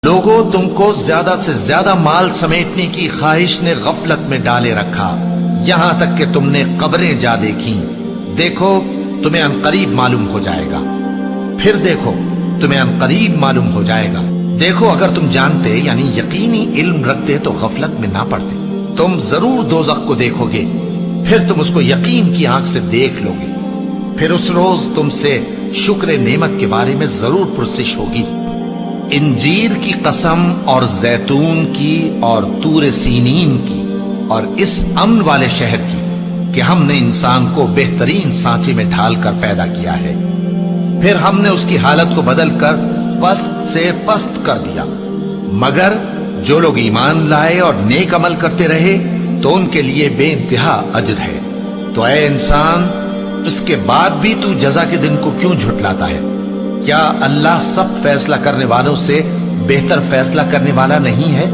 لوگوں، تم کو زیادہ سے زیادہ مال سمیٹنے کی خواہش نے غفلت میں ڈالے رکھا، یہاں تک کہ تم نے قبریں جا دیکھیں۔ دیکھو تمہیں عنقریب معلوم ہو جائے گا، پھر دیکھو تمہیں عنقریب معلوم ہو جائے گا۔ دیکھو اگر تم جانتے یعنی یقینی علم رکھتے تو غفلت میں نہ پڑتے۔ تم ضرور دوزخ کو دیکھو گے، پھر تم اس کو یقین کی آنکھ سے دیکھ لو گے، پھر اس روز تم سے شکر نعمت کے بارے میں ضرور پرسش ہوگی۔ انجیر کی قسم اور زیتون کی اور طور سینین کی اور اس امن والے شہر کی کہ ہم نے انسان کو بہترین سانچے میں ڈھال کر پیدا کیا ہے، پھر ہم نے اس کی حالت کو بدل کر پست سے پست کر دیا، مگر جو لوگ ایمان لائے اور نیک عمل کرتے رہے تو ان کے لیے بے انتہا اجر ہے۔ تو اے انسان، اس کے بعد بھی تو جزا کے دن کو کیوں جھٹلاتا ہے؟ کیا اللہ سب فیصلہ کرنے والوں سے بہتر فیصلہ کرنے والا نہیں ہے؟